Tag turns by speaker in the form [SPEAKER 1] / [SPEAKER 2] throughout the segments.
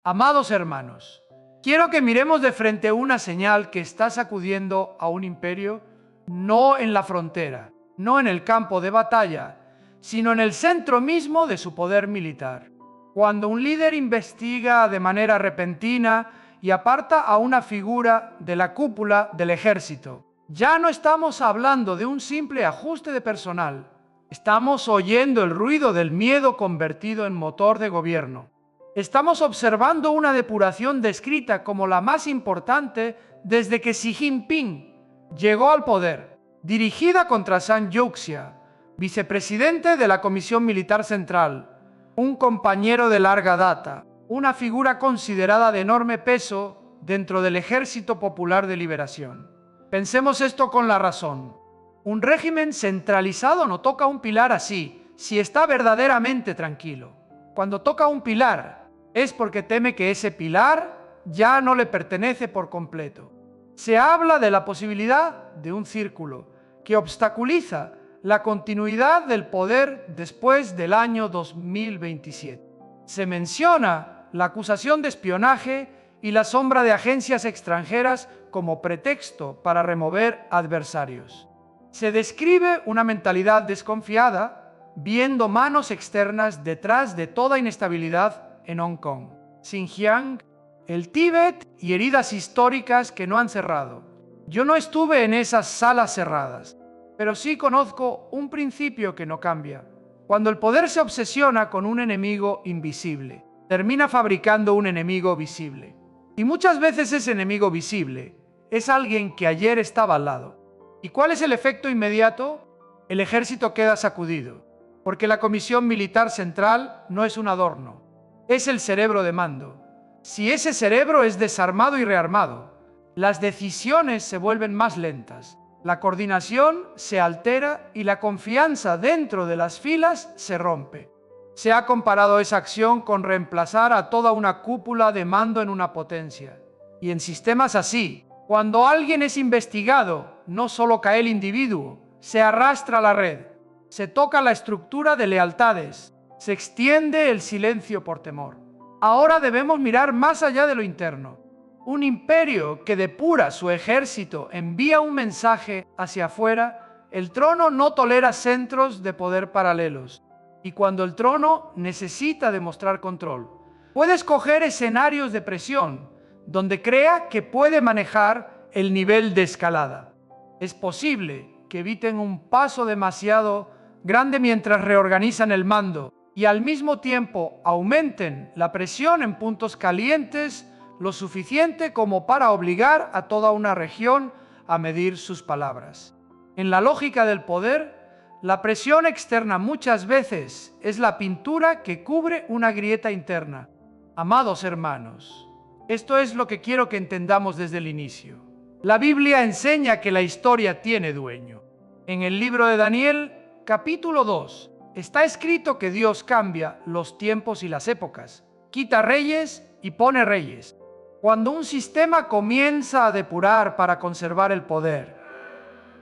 [SPEAKER 1] Amados hermanos, quiero que miremos de frente una señal que está sacudiendo a un imperio, no en la frontera, no en el campo de batalla, sino en el centro mismo de su poder militar. Cuando un líder investiga de manera repentina y aparta a una figura de la cúpula del ejército, ya no estamos hablando de un simple ajuste de personal, estamos oyendo el ruido del miedo convertido en motor de gobierno. Estamos observando una depuración descrita como la más importante desde que Xi Jinping llegó al poder, dirigida contra Zhang Youxia, vicepresidente de la Comisión Militar Central, un compañero de larga data, una figura considerada de enorme peso dentro del Ejército Popular de Liberación. Pensemos esto con la razón. Un régimen centralizado no toca un pilar así, si está verdaderamente tranquilo. Cuando toca un pilar, es porque teme que ese pilar ya no le pertenece por completo. Se habla de la posibilidad de un círculo que obstaculiza la continuidad del poder después del año 2027. Se menciona la acusación de espionaje y la sombra de agencias extranjeras como pretexto para remover adversarios. Se describe una mentalidad desconfiada, viendo manos externas detrás de toda inestabilidad en Hong Kong, Xinjiang, el Tíbet y heridas históricas que no han cerrado. Yo no estuve en esas salas cerradas, pero sí conozco un principio que no cambia. Cuando el poder se obsesiona con un enemigo invisible, termina fabricando un enemigo visible. Y muchas veces ese enemigo visible es alguien que ayer estaba al lado. ¿Y cuál es el efecto inmediato? El ejército queda sacudido, porque la Comisión Militar Central no es un adorno. Es el cerebro de mando. Si ese cerebro es desarmado y rearmado, las decisiones se vuelven más lentas, la coordinación se altera y la confianza dentro de las filas se rompe. Se ha comparado esa acción con reemplazar a toda una cúpula de mando en una potencia. Y en sistemas así, cuando alguien es investigado, no solo cae el individuo, se arrastra la red, se toca la estructura de lealtades, se extiende el silencio por temor. Ahora debemos mirar más allá de lo interno. Un imperio que depura su ejército envía un mensaje hacia afuera. El trono no tolera centros de poder paralelos. Y cuando el trono necesita demostrar control, puede escoger escenarios de presión donde crea que puede manejar el nivel de escalada. Es posible que eviten un paso demasiado grande mientras reorganizan el mando y al mismo tiempo aumenten la presión en puntos calientes lo suficiente como para obligar a toda una región a medir sus palabras. En la lógica del poder, la presión externa muchas veces es la pintura que cubre una grieta interna. Amados hermanos, esto es lo que quiero que entendamos desde el inicio. La Biblia enseña que la historia tiene dueño. En el libro de Daniel, capítulo 2, está escrito que Dios cambia los tiempos y las épocas, quita reyes y pone reyes. Cuando un sistema comienza a depurar para conservar el poder,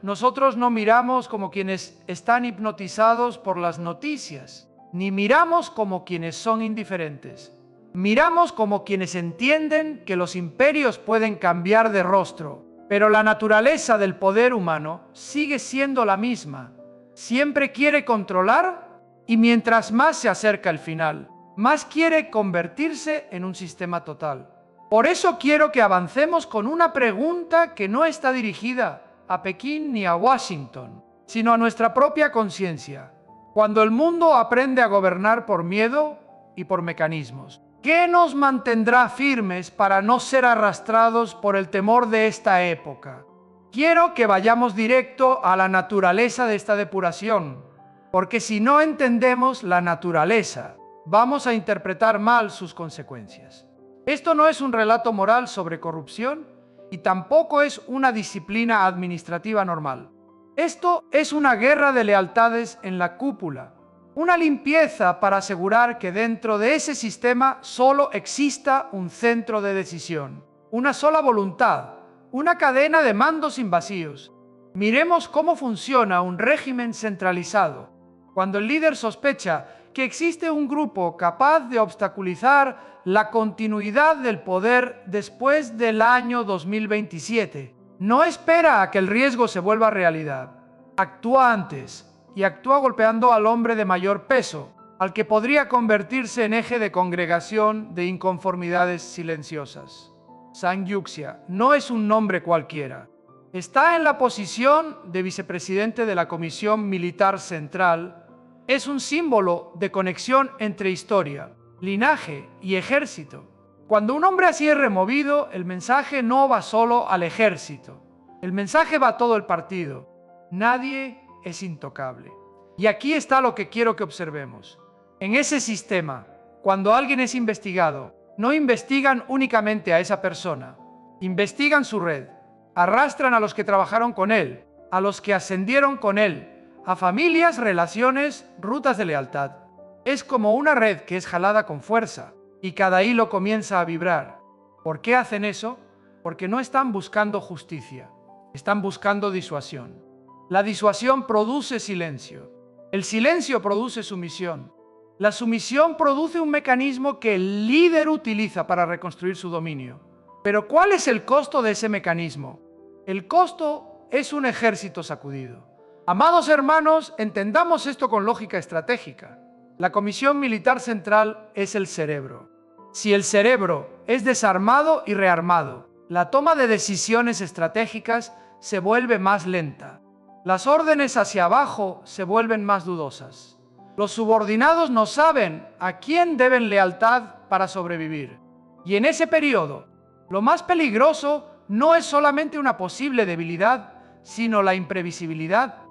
[SPEAKER 1] nosotros no miramos como quienes están hipnotizados por las noticias, ni miramos como quienes son indiferentes. Miramos como quienes entienden que los imperios pueden cambiar de rostro, pero la naturaleza del poder humano sigue siendo la misma. Siempre quiere controlar y mientras más se acerca el final, más quiere convertirse en un sistema total. Por eso quiero que avancemos con una pregunta que no está dirigida a Pekín ni a Washington, sino a nuestra propia conciencia. Cuando el mundo aprende a gobernar por miedo y por mecanismos, ¿qué nos mantendrá firmes para no ser arrastrados por el temor de esta época? Quiero que vayamos directo a la naturaleza de esta depuración, porque si no entendemos la naturaleza, vamos a interpretar mal sus consecuencias. Esto no es un relato moral sobre corrupción y tampoco es una disciplina administrativa normal. Esto es una guerra de lealtades en la cúpula, una limpieza para asegurar que dentro de ese sistema solo exista un centro de decisión, una sola voluntad, una cadena de mandos sin vacíos. Miremos cómo funciona un régimen centralizado. Cuando el líder sospecha que existe un grupo capaz de obstaculizar la continuidad del poder después del año 2027. No espera a que el riesgo se vuelva realidad. Actúa antes y actúa golpeando al hombre de mayor peso, al que podría convertirse en eje de congregación de inconformidades silenciosas. Sangyuxia no es un nombre cualquiera. Está en la posición de vicepresidente de la Comisión Militar Central. Es un símbolo de conexión entre historia, linaje y ejército. Cuando un hombre así es removido, el mensaje no va solo al ejército. El mensaje va a todo el partido. Nadie es intocable. Y aquí está lo que quiero que observemos. En ese sistema, cuando alguien es investigado, no investigan únicamente a esa persona. Investigan su red. Arrastran a los que trabajaron con él, a los que ascendieron con él, a familias, relaciones, rutas de lealtad. Es como una red que es jalada con fuerza y cada hilo comienza a vibrar. ¿Por qué hacen eso? Porque no están buscando justicia, están buscando disuasión. La disuasión produce silencio. El silencio produce sumisión. La sumisión produce un mecanismo que el líder utiliza para reconstruir su dominio. Pero ¿cuál es el costo de ese mecanismo? El costo es un ejército sacudido. Amados hermanos, entendamos esto con lógica estratégica. La Comisión Militar Central es el cerebro. Si el cerebro es desarmado y rearmado, la toma de decisiones estratégicas se vuelve más lenta. Las órdenes hacia abajo se vuelven más dudosas. Los subordinados no saben a quién deben lealtad para sobrevivir. Y en ese periodo, lo más peligroso no es solamente una posible debilidad, sino la imprevisibilidad.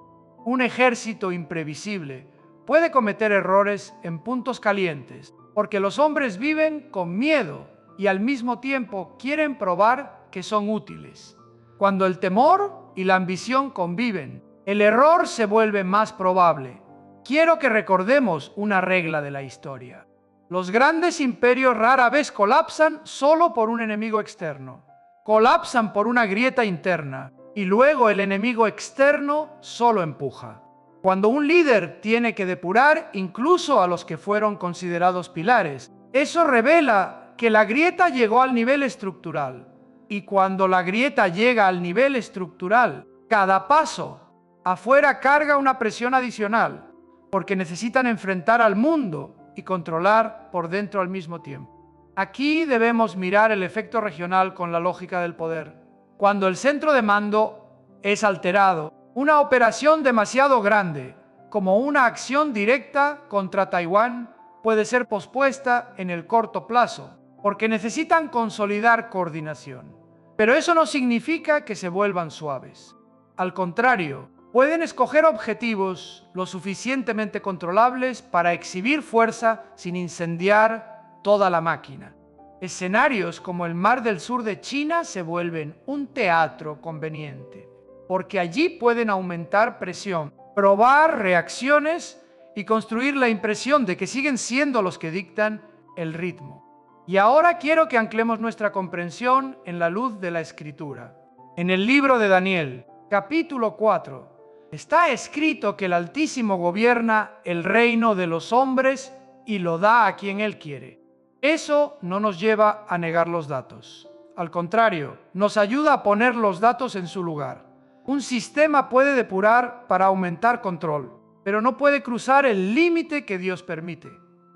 [SPEAKER 1] Un ejército imprevisible puede cometer errores en puntos calientes, porque los hombres viven con miedo y al mismo tiempo quieren probar que son útiles. Cuando el temor y la ambición conviven, el error se vuelve más probable. Quiero que recordemos una regla de la historia. Los grandes imperios rara vez colapsan solo por un enemigo externo. Colapsan por una grieta interna y luego el enemigo externo solo empuja. Cuando un líder tiene que depurar incluso a los que fueron considerados pilares, eso revela que la grieta llegó al nivel estructural. Y cuando la grieta llega al nivel estructural, cada paso afuera carga una presión adicional, porque necesitan enfrentar al mundo y controlar por dentro al mismo tiempo. Aquí debemos mirar el efecto regional con la lógica del poder. Cuando el centro de mando es alterado, una operación demasiado grande, como una acción directa contra Taiwán, puede ser pospuesta en el corto plazo, porque necesitan consolidar coordinación. Pero eso no significa que se vuelvan suaves. Al contrario, pueden escoger objetivos lo suficientemente controlables para exhibir fuerza sin incendiar toda la máquina. Escenarios como el Mar del Sur de China se vuelven un teatro conveniente, porque allí pueden aumentar presión, probar reacciones y construir la impresión de que siguen siendo los que dictan el ritmo. Y ahora quiero que anclemos nuestra comprensión en la luz de la Escritura. En el libro de Daniel, capítulo 4, está escrito que el Altísimo gobierna el reino de los hombres y lo da a quien Él quiere. Eso no nos lleva a negar los datos. Al contrario, nos ayuda a poner los datos en su lugar. Un sistema puede depurar para aumentar control, pero no puede cruzar el límite que Dios permite.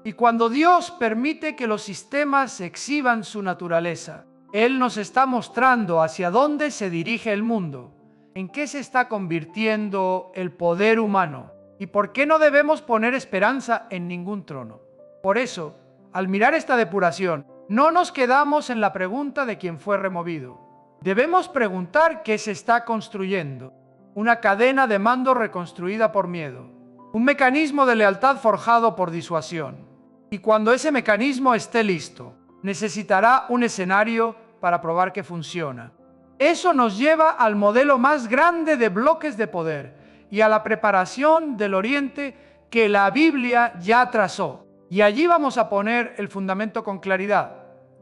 [SPEAKER 1] Y cuando Dios permite que los sistemas exhiban su naturaleza, Él nos está mostrando hacia dónde se dirige el mundo, en qué se está convirtiendo el poder humano y por qué no debemos poner esperanza en ningún trono. Por eso, al mirar esta depuración, no nos quedamos en la pregunta de quién fue removido. Debemos preguntar qué se está construyendo. Una cadena de mando reconstruida por miedo. Un mecanismo de lealtad forjado por disuasión. Y cuando ese mecanismo esté listo, necesitará un escenario para probar que funciona. Eso nos lleva al modelo más grande de bloques de poder y a la preparación del Oriente que la Biblia ya trazó. Y allí vamos a poner el fundamento con claridad.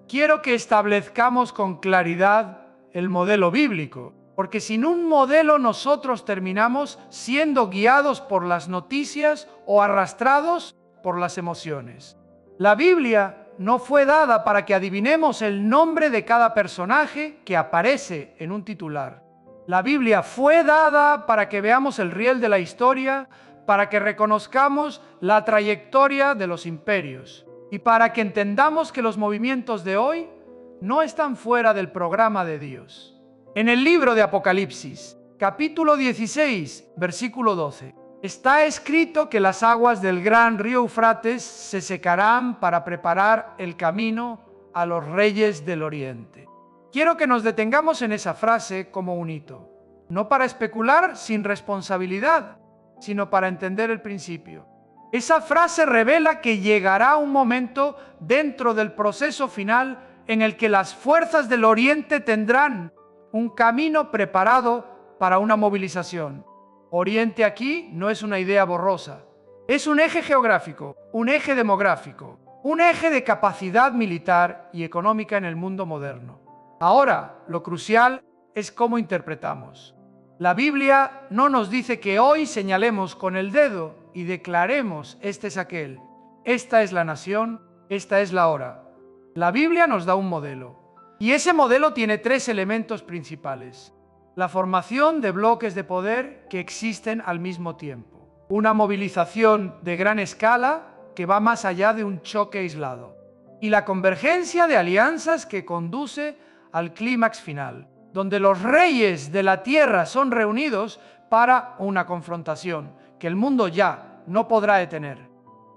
[SPEAKER 1] Quiero que establezcamos con claridad el modelo bíblico, porque sin un modelo nosotros terminamos siendo guiados por las noticias o arrastrados por las emociones. La Biblia no fue dada para que adivinemos el nombre de cada personaje que aparece en un titular. La Biblia fue dada para que veamos el riel de la historia, para que reconozcamos la trayectoria de los imperios y para que entendamos que los movimientos de hoy no están fuera del programa de Dios. En el libro de Apocalipsis, capítulo 16, versículo 12, está escrito que las aguas del gran río Eufrates se secarán para preparar el camino a los reyes del oriente. Quiero que nos detengamos en esa frase como un hito, no para especular sin responsabilidad, sino para entender el principio. Esa frase revela que llegará un momento dentro del proceso final en el que las fuerzas del oriente tendrán un camino preparado para una movilización. Oriente aquí no es una idea borrosa, es un eje geográfico, un eje demográfico, un eje de capacidad militar y económica en el mundo moderno. Ahora, lo crucial es cómo interpretamos. La Biblia no nos dice que hoy señalemos con el dedo y declaremos este es aquel, esta es la nación, esta es la hora. La Biblia nos da un modelo, y ese modelo tiene tres elementos principales. La formación de bloques de poder que existen al mismo tiempo. Una movilización de gran escala que va más allá de un choque aislado. Y la convergencia de alianzas que conduce al clímax final, donde los reyes de la tierra son reunidos para una confrontación que el mundo ya no podrá detener.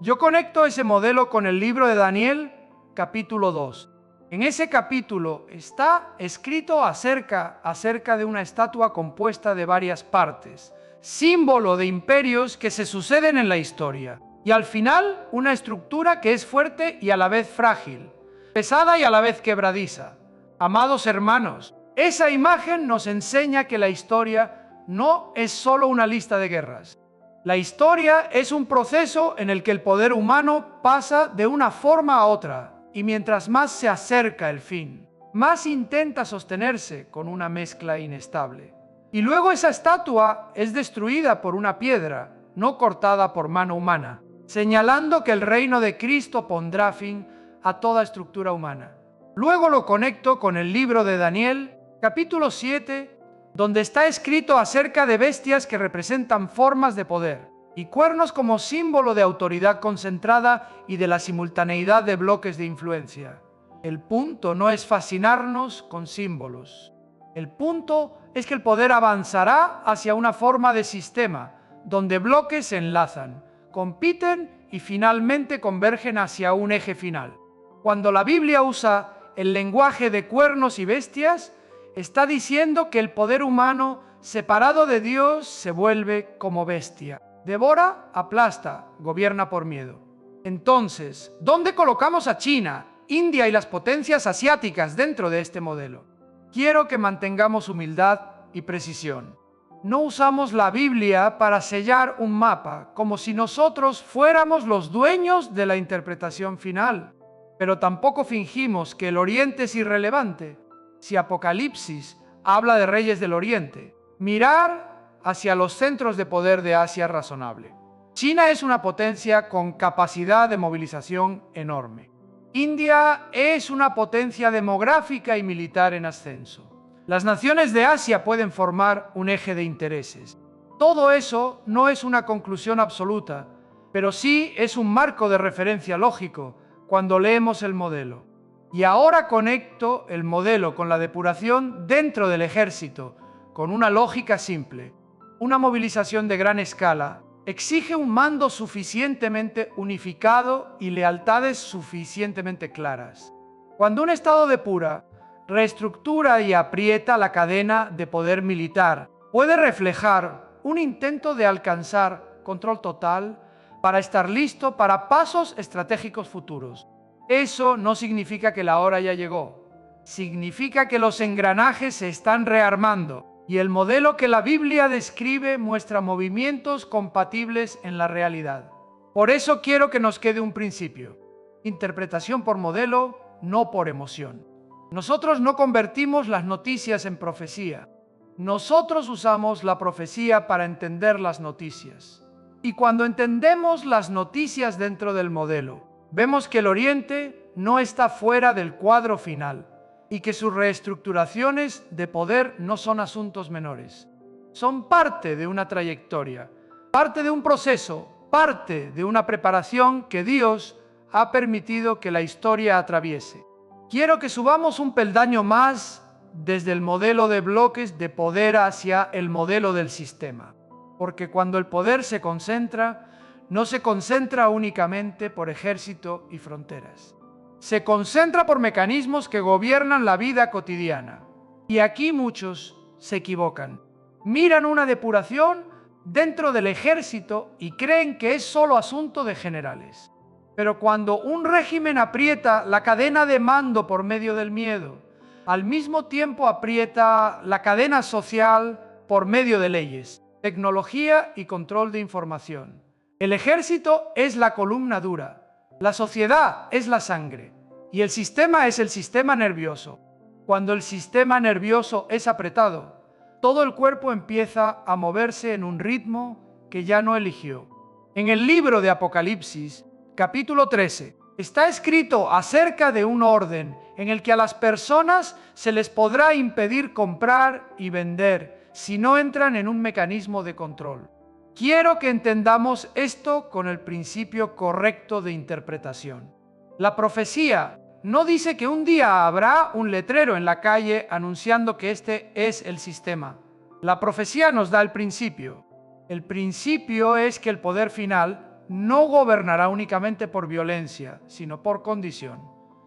[SPEAKER 1] Yo conecto ese modelo con el libro de Daniel, capítulo 2. En ese capítulo está escrito acerca de una estatua compuesta de varias partes, símbolo de imperios que se suceden en la historia, y al final una estructura que es fuerte y a la vez frágil, pesada y a la vez quebradiza. Amados hermanos, esa imagen nos enseña que la historia no es solo una lista de guerras. La historia es un proceso en el que el poder humano pasa de una forma a otra, y mientras más se acerca el fin, más intenta sostenerse con una mezcla inestable. Y luego esa estatua es destruida por una piedra, no cortada por mano humana, señalando que el reino de Cristo pondrá fin a toda estructura humana. Luego lo conecto con el libro de Daniel, capítulo 7, donde está escrito acerca de bestias que representan formas de poder, y cuernos como símbolo de autoridad concentrada y de la simultaneidad de bloques de influencia. El punto no es fascinarnos con símbolos. El punto es que el poder avanzará hacia una forma de sistema, donde bloques se enlazan, compiten y finalmente convergen hacia un eje final. Cuando la Biblia usa el lenguaje de cuernos y bestias, está diciendo que el poder humano, separado de Dios, se vuelve como bestia. Devora, aplasta, gobierna por miedo. Entonces, ¿dónde colocamos a China, India y las potencias asiáticas dentro de este modelo? Quiero que mantengamos humildad y precisión. No usamos la Biblia para sellar un mapa, como si nosotros fuéramos los dueños de la interpretación final. Pero tampoco fingimos que el Oriente es irrelevante. Si Apocalipsis habla de reyes del Oriente, mirar hacia los centros de poder de Asia es razonable. China es una potencia con capacidad de movilización enorme. India es una potencia demográfica y militar en ascenso. Las naciones de Asia pueden formar un eje de intereses. Todo eso no es una conclusión absoluta, pero sí es un marco de referencia lógico cuando leemos el modelo. Y ahora conecto el modelo con la depuración dentro del ejército, con una lógica simple. Una movilización de gran escala exige un mando suficientemente unificado y lealtades suficientemente claras. Cuando un Estado depura, reestructura y aprieta la cadena de poder militar, puede reflejar un intento de alcanzar control total para estar listo para pasos estratégicos futuros. Eso no significa que la hora ya llegó. Significa que los engranajes se están rearmando y el modelo que la Biblia describe muestra movimientos compatibles en la realidad. Por eso quiero que nos quede un principio. Interpretación por modelo, no por emoción. Nosotros no convertimos las noticias en profecía. Nosotros usamos la profecía para entender las noticias. Y cuando entendemos las noticias dentro del modelo, vemos que el Oriente no está fuera del cuadro final y que sus reestructuraciones de poder no son asuntos menores. Son parte de una trayectoria, parte de un proceso, parte de una preparación que Dios ha permitido que la historia atraviese. Quiero que subamos un peldaño más desde el modelo de bloques de poder hacia el modelo del sistema. Porque cuando el poder se concentra, no se concentra únicamente por ejército y fronteras. Se concentra por mecanismos que gobiernan la vida cotidiana. Y aquí muchos se equivocan. Miran una depuración dentro del ejército y creen que es solo asunto de generales. Pero cuando un régimen aprieta la cadena de mando por medio del miedo, al mismo tiempo aprieta la cadena social por medio de leyes, tecnología y control de información. El ejército es la columna dura, la sociedad es la sangre y el sistema es el sistema nervioso. Cuando el sistema nervioso es apretado, todo el cuerpo empieza a moverse en un ritmo que ya no eligió. En el libro de Apocalipsis, capítulo 13, está escrito acerca de un orden en el que a las personas se les podrá impedir comprar y vender si no entran en un mecanismo de control. Quiero que entendamos esto con el principio correcto de interpretación. La profecía no dice que un día habrá un letrero en la calle anunciando que este es el sistema. La profecía nos da el principio. El principio es que el poder final no gobernará únicamente por violencia, sino por condición.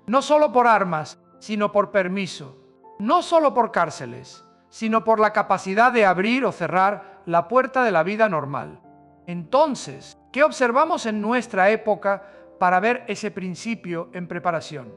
[SPEAKER 1] No solo por armas, sino por permiso. No solo por cárceles, sino por la capacidad de abrir o cerrar la puerta de la vida normal. Entonces, ¿qué observamos en nuestra época para ver ese principio en preparación?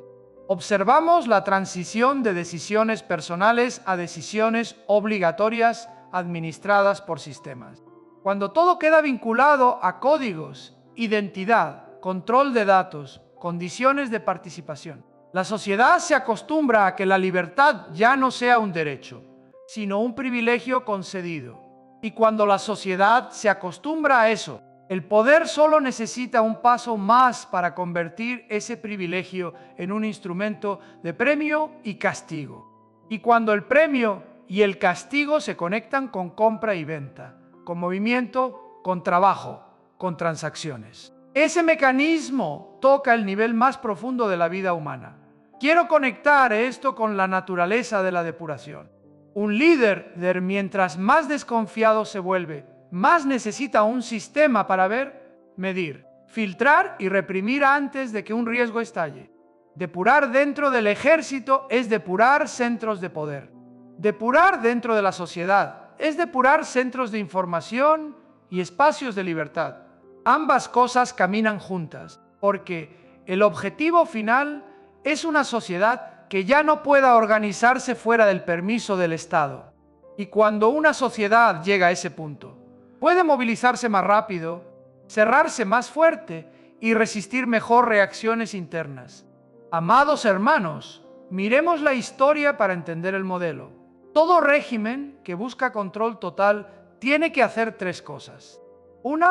[SPEAKER 1] Observamos la transición de decisiones personales a decisiones obligatorias administradas por sistemas. Cuando todo queda vinculado a códigos, identidad, control de datos, condiciones de participación, la sociedad se acostumbra a que la libertad ya no sea un derecho, sino un privilegio concedido. Y cuando la sociedad se acostumbra a eso, el poder solo necesita un paso más para convertir ese privilegio en un instrumento de premio y castigo. Y cuando el premio y el castigo se conectan con compra y venta, con movimiento, con trabajo, con transacciones. Ese mecanismo toca el nivel más profundo de la vida humana. Quiero conectar esto con la naturaleza de la depuración. Un líder, mientras más desconfiado se vuelve, más necesita un sistema para ver, medir, filtrar y reprimir antes de que un riesgo estalle. Depurar dentro del ejército es depurar centros de poder. Depurar dentro de la sociedad es depurar centros de información y espacios de libertad. Ambas cosas caminan juntas, porque el objetivo final es una sociedad que ya no pueda organizarse fuera del permiso del Estado. Y cuando una sociedad llega a ese punto, puede movilizarse más rápido, cerrarse más fuerte y resistir mejor reacciones internas. Amados hermanos, miremos la historia para entender el modelo. Todo régimen que busca control total tiene que hacer tres cosas. 1.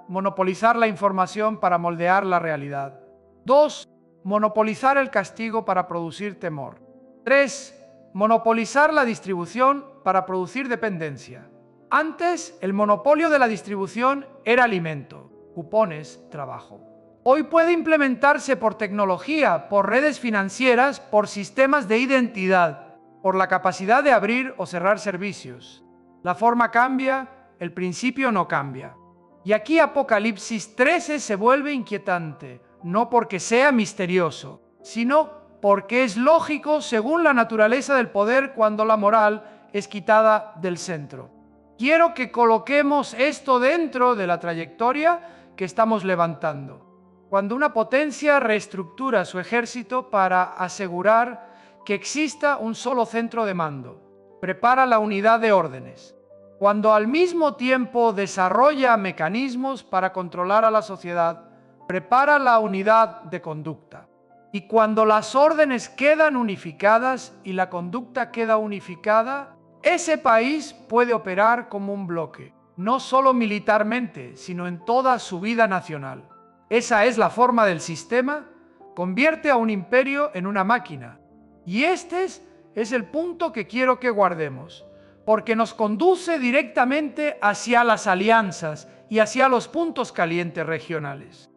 [SPEAKER 1] Monopolizar la información para moldear la realidad. 2. Monopolizar el castigo para producir temor. 3. Monopolizar la distribución para producir dependencia. Antes, el monopolio de la distribución era alimento, cupones, trabajo. Hoy puede implementarse por tecnología, por redes financieras, por sistemas de identidad, por la capacidad de abrir o cerrar servicios. La forma cambia, el principio no cambia. Y aquí Apocalipsis 13 se vuelve inquietante, no porque sea misterioso, sino porque es lógico según la naturaleza del poder cuando la moral es quitada del centro. Quiero que coloquemos esto dentro de la trayectoria que estamos levantando. Cuando una potencia reestructura su ejército para asegurar que exista un solo centro de mando, prepara la unidad de órdenes. Cuando al mismo tiempo desarrolla mecanismos para controlar a la sociedad, prepara la unidad de conducta. Y cuando las órdenes quedan unificadas y la conducta queda unificada, ese país puede operar como un bloque. no solo militarmente, sino en toda su vida nacional. Esa es la forma del sistema, convierte a un imperio en una máquina. Y este es el punto que quiero que guardemos, porque nos conduce directamente hacia las alianzas y hacia los puntos calientes regionales.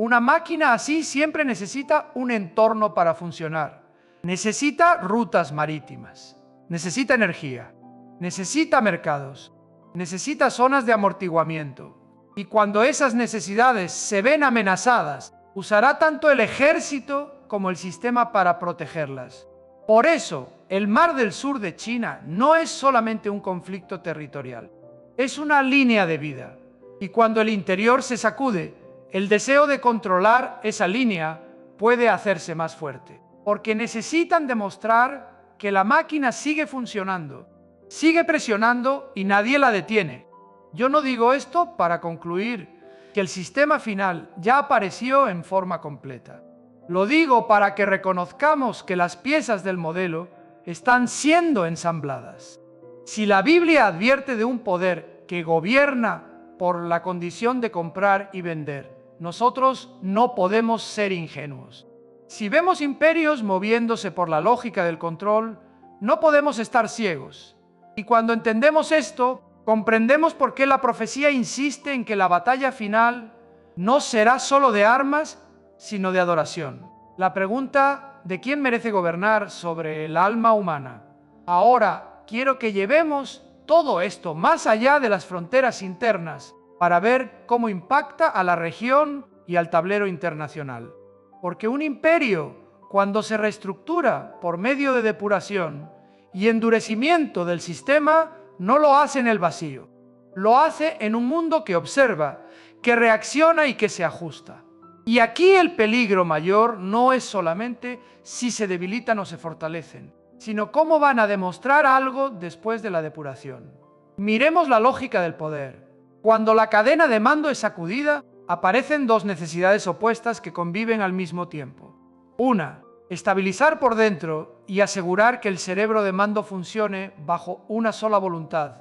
[SPEAKER 1] Una máquina así siempre necesita un entorno para funcionar. Necesita rutas marítimas, necesita energía, necesita mercados, necesita zonas de amortiguamiento. Y cuando esas necesidades se ven amenazadas, usará tanto el ejército como el sistema para protegerlas. Por eso, el Mar del Sur de China no es solamente un conflicto territorial, es una línea de vida. Y cuando el interior se sacude, el deseo de controlar esa línea puede hacerse más fuerte, porque necesitan demostrar que la máquina sigue funcionando, sigue presionando y nadie la detiene. Yo no digo esto para concluir que el sistema final ya apareció en forma completa. Lo digo para que reconozcamos que las piezas del modelo están siendo ensambladas. Si la Biblia advierte de un poder que gobierna por la condición de comprar y vender, nosotros no podemos ser ingenuos. Si vemos imperios moviéndose por la lógica del control, no podemos estar ciegos. Y cuando entendemos esto, comprendemos por qué la profecía insiste en que la batalla final no será solo de armas, sino de adoración. La pregunta de quién merece gobernar sobre el alma humana. Ahora quiero que llevemos todo esto más allá de las fronteras internas para ver cómo impacta a la región y al tablero internacional. Porque un imperio, cuando se reestructura por medio de depuración y endurecimiento del sistema, no lo hace en el vacío. Lo hace en un mundo que observa, que reacciona y que se ajusta. Y aquí el peligro mayor no es solamente si se debilitan o se fortalecen, sino cómo van a demostrar algo después de la depuración. Miremos la lógica del poder. Cuando la cadena de mando es sacudida, aparecen dos necesidades opuestas que conviven al mismo tiempo. Una, estabilizar por dentro y asegurar que el cerebro de mando funcione bajo una sola voluntad.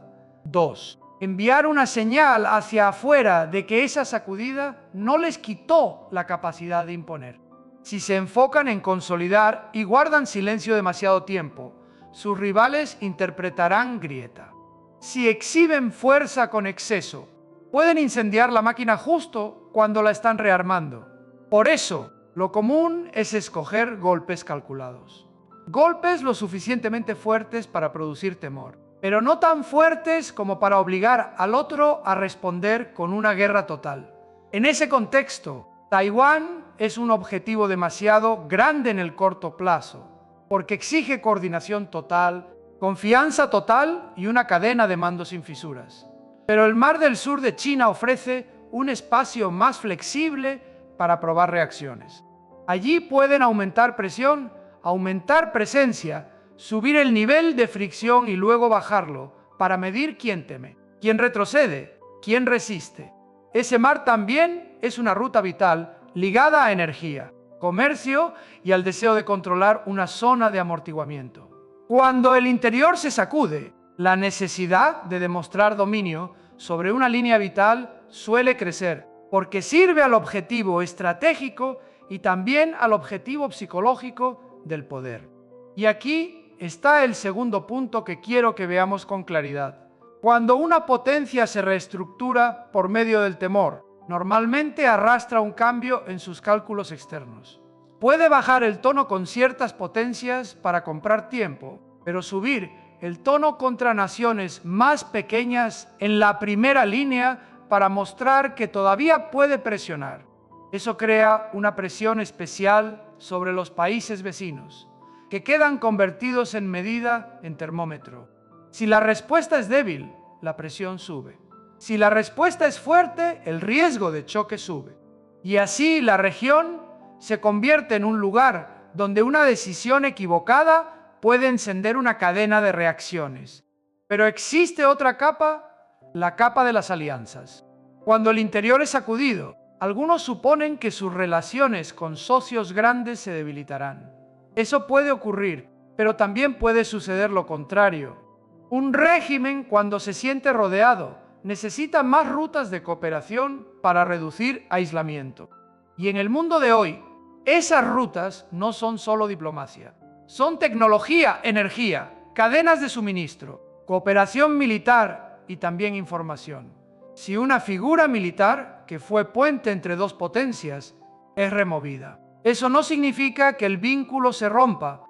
[SPEAKER 1] 2. Enviar una señal hacia afuera de que esa sacudida no les quitó la capacidad de imponer. Si se enfocan en consolidar y guardan silencio demasiado tiempo, sus rivales interpretarán grieta. Si exhiben fuerza con exceso, pueden incendiar la máquina justo cuando la están rearmando. Por eso, lo común es escoger golpes calculados. Golpes lo suficientemente fuertes para producir temor, pero no tan fuertes como para obligar al otro a responder con una guerra total. En ese contexto, Taiwán es un objetivo demasiado grande en el corto plazo, porque exige coordinación total, confianza total y una cadena de mando sin fisuras. Pero el Mar del Sur de China ofrece un espacio más flexible para probar reacciones. Allí pueden aumentar presión, aumentar presencia, subir el nivel de fricción y luego bajarlo para medir quién teme, quién retrocede, quién resiste. Ese mar también es una ruta vital ligada a energía, comercio y al deseo de controlar una zona de amortiguamiento. Cuando el interior se sacude, la necesidad de demostrar dominio sobre una línea vital suele crecer, porque sirve al objetivo estratégico y también al objetivo psicológico del poder. Y aquí está el segundo punto que quiero que veamos con claridad. Cuando una potencia se reestructura por medio del temor, normalmente arrastra un cambio en sus cálculos externos. Puede bajar el tono con ciertas potencias para comprar tiempo, pero subir el tono contra naciones más pequeñas en la primera línea para mostrar que todavía puede presionar. Eso crea una presión especial sobre los países vecinos, que quedan convertidos en medida en termómetro. Si la respuesta es débil, la presión sube. Si la respuesta es fuerte, el riesgo de choque sube. Y así la región se convierte en un lugar donde una decisión equivocada puede encender una cadena de reacciones. Pero existe otra capa, la capa de las alianzas. Cuando el interior es sacudido, algunos suponen que sus relaciones con socios grandes se debilitarán. Eso puede ocurrir, pero también puede suceder lo contrario. Un régimen, cuando se siente rodeado, necesita más rutas de cooperación para reducir aislamiento. Y en el mundo de hoy, esas rutas no son solo diplomacia. Son tecnología, energía, cadenas de suministro, cooperación militar y también información. Si una figura militar, que fue puente entre dos potencias, es removida, eso no significa que el vínculo se rompa.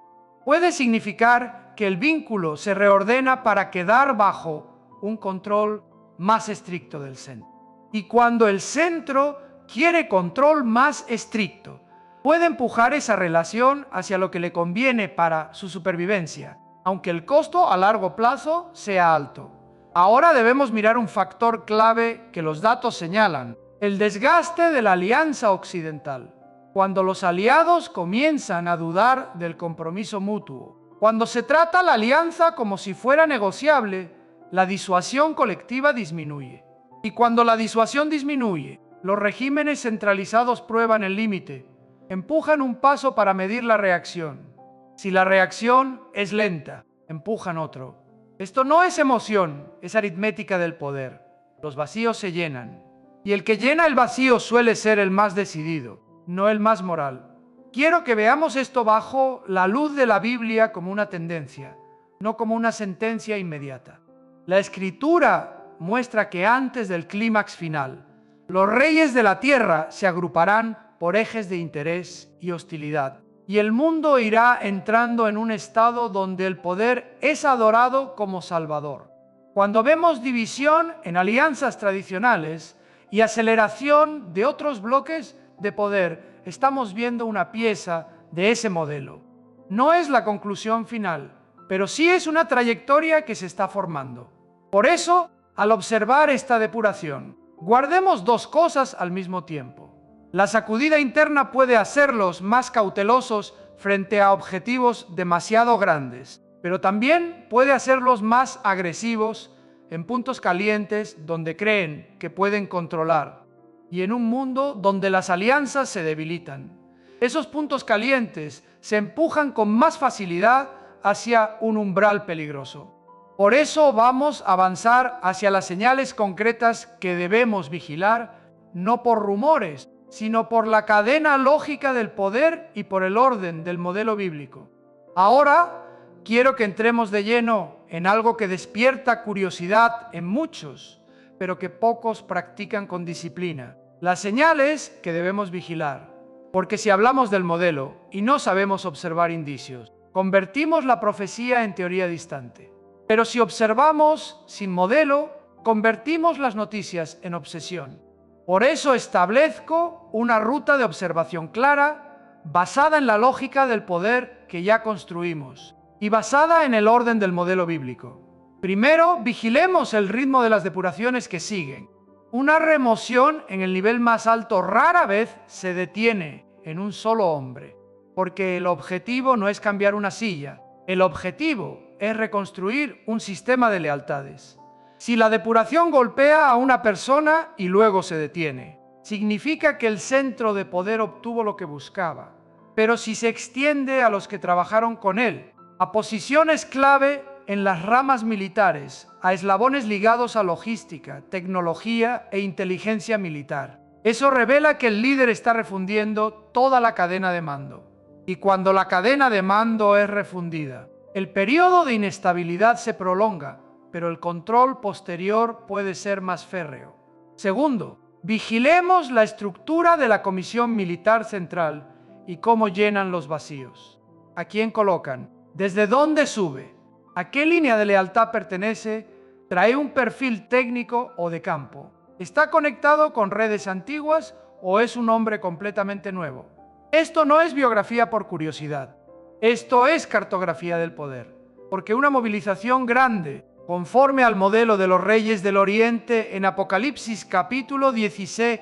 [SPEAKER 1] Puede significar que el vínculo se reordena para quedar bajo un control más estricto del centro. Y cuando el centro quiere control más estricto, puede empujar esa relación hacia lo que le conviene para su supervivencia, aunque el costo a largo plazo sea alto. Ahora debemos mirar un factor clave que los datos señalan: el desgaste de la alianza occidental. Cuando los aliados comienzan a dudar del compromiso mutuo, cuando se trata la alianza como si fuera negociable, la disuasión colectiva disminuye. Y cuando la disuasión disminuye, los regímenes centralizados prueban el límite, empujan un paso para medir la reacción. Si la reacción es lenta, empujan otro. Esto no es emoción, es aritmética del poder. Los vacíos se llenan. Y el que llena el vacío suele ser el más decidido, no el más moral. Quiero que veamos esto bajo la luz de la Biblia como una tendencia, no como una sentencia inmediata. La Escritura muestra que antes del clímax final, los reyes de la tierra se agruparán por ejes de interés y hostilidad, y el mundo irá entrando en un estado donde el poder es adorado como salvador. Cuando vemos división en alianzas tradicionales y aceleración de otros bloques de poder, estamos viendo una pieza de ese modelo. No es la conclusión final, pero sí es una trayectoria que se está formando. Por eso, al observar esta depuración, guardemos dos cosas al mismo tiempo. La sacudida interna puede hacerlos más cautelosos frente a objetivos demasiado grandes, pero también puede hacerlos más agresivos en puntos calientes donde creen que pueden controlar, y en un mundo donde las alianzas se debilitan. Esos puntos calientes se empujan con más facilidad hacia un umbral peligroso. Por eso vamos a avanzar hacia las señales concretas que debemos vigilar, no por rumores, sino por la cadena lógica del poder y por el orden del modelo bíblico. Ahora quiero que entremos de lleno en algo que despierta curiosidad en muchos, pero que pocos practican con disciplina. Las señales que debemos vigilar. Porque si hablamos del modelo y no sabemos observar indicios, convertimos la profecía en teoría distante. Pero si observamos sin modelo, convertimos las noticias en obsesión. Por eso establezco una ruta de observación clara, basada en la lógica del poder que ya construimos y basada en el orden del modelo bíblico. Primero, vigilemos el ritmo de las depuraciones que siguen. Una remoción en el nivel más alto rara vez se detiene en un solo hombre, porque el objetivo no es cambiar una silla, el objetivo es reconstruir un sistema de lealtades. Si la depuración golpea a una persona y luego se detiene, significa que el centro de poder obtuvo lo que buscaba. Pero si se extiende a los que trabajaron con él, a posiciones clave en las ramas militares, a eslabones ligados a logística, tecnología e inteligencia militar, eso revela que el líder está refundiendo toda la cadena de mando. Y cuando la cadena de mando es refundida, el periodo de inestabilidad se prolonga, pero el control posterior puede ser más férreo. Segundo, vigilemos la estructura de la Comisión Militar Central y cómo llenan los vacíos. ¿A quién colocan? ¿Desde dónde sube? ¿A qué línea de lealtad pertenece? ¿Trae un perfil técnico o de campo? ¿Está conectado con redes antiguas o es un hombre completamente nuevo? Esto no es biografía por curiosidad. Esto es cartografía del poder. Porque una movilización grande, conforme al modelo de los reyes del Oriente en Apocalipsis capítulo 16,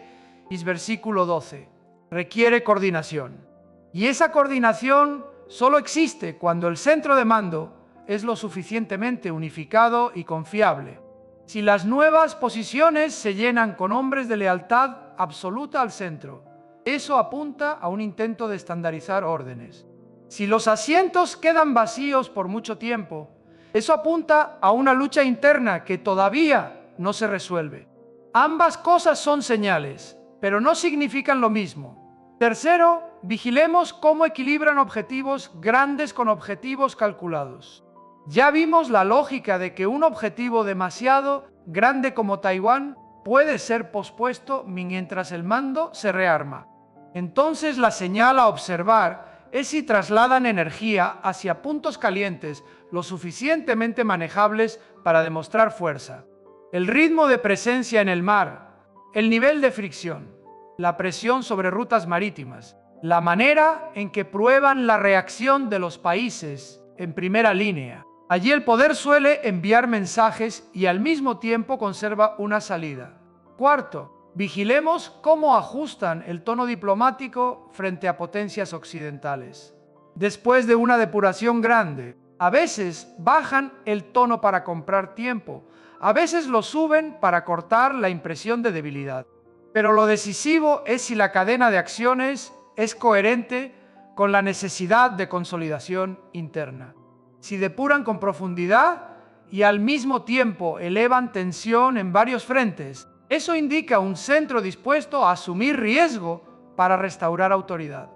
[SPEAKER 1] versículo 12, requiere coordinación. Y esa coordinación solo existe cuando el centro de mando es lo suficientemente unificado y confiable. Si las nuevas posiciones se llenan con hombres de lealtad absoluta al centro, eso apunta a un intento de estandarizar órdenes. Si los asientos quedan vacíos por mucho tiempo, eso apunta a una lucha interna que todavía no se resuelve. Ambas cosas son señales, pero no significan lo mismo. Tercero, vigilemos cómo equilibran objetivos grandes con objetivos calculados. Ya vimos la lógica de que un objetivo demasiado grande como Taiwán puede ser pospuesto mientras el mando se rearma. Entonces la señal a observar es si trasladan energía hacia puntos calientes lo suficientemente manejables para demostrar fuerza. El ritmo de presencia en el mar, el nivel de fricción, la presión sobre rutas marítimas, la manera en que prueban la reacción de los países en primera línea. Allí el poder suele enviar mensajes y al mismo tiempo conserva una salida. Cuarto, vigilemos cómo ajustan el tono diplomático frente a potencias occidentales. Después de una depuración grande, a veces bajan el tono para comprar tiempo, a veces lo suben para cortar la impresión de debilidad. Pero lo decisivo es si la cadena de acciones es coherente con la necesidad de consolidación interna. Si depuran con profundidad y al mismo tiempo elevan tensión en varios frentes, eso indica un centro dispuesto a asumir riesgo para restaurar autoridad.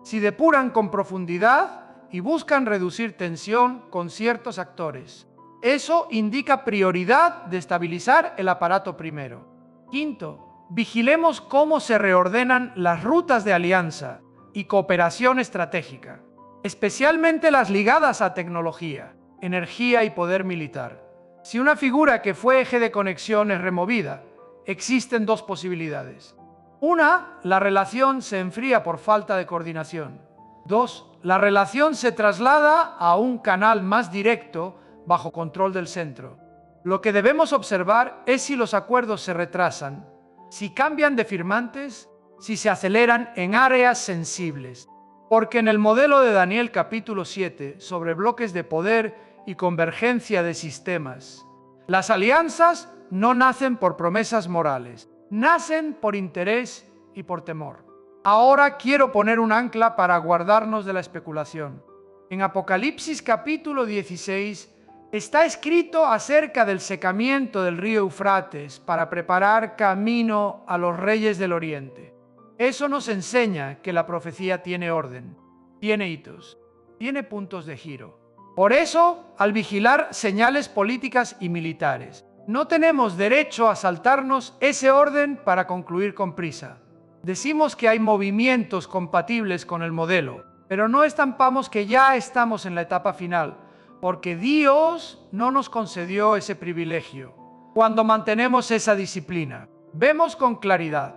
[SPEAKER 1] Si depuran con profundidad y buscan reducir tensión con ciertos actores, eso indica prioridad de estabilizar el aparato primero. Quinto, vigilemos cómo se reordenan las rutas de alianza y cooperación estratégica, especialmente las ligadas a tecnología, energía y poder militar. Si una figura que fue eje de conexión es removida, existen dos posibilidades. Una, la relación se enfría por falta de coordinación. Dos, la relación se traslada a un canal más directo bajo control del centro. Lo que debemos observar es si los acuerdos se retrasan, si cambian de firmantes, si se aceleran en áreas sensibles. Porque en el modelo de Daniel capítulo 7 sobre bloques de poder y convergencia de sistemas, las alianzas no nacen por promesas morales, nacen por interés y por temor. Ahora quiero poner un ancla para guardarnos de la especulación. En Apocalipsis capítulo 16 está escrito acerca del secamiento del río Eufrates para preparar camino a los reyes del oriente. Eso nos enseña que la profecía tiene orden, tiene hitos, tiene puntos de giro. Por eso, al vigilar señales políticas y militares, no tenemos derecho a saltarnos ese orden para concluir con prisa. Decimos que hay movimientos compatibles con el modelo, pero no estampamos que ya estamos en la etapa final, porque Dios no nos concedió ese privilegio. Cuando mantenemos esa disciplina, vemos con claridad.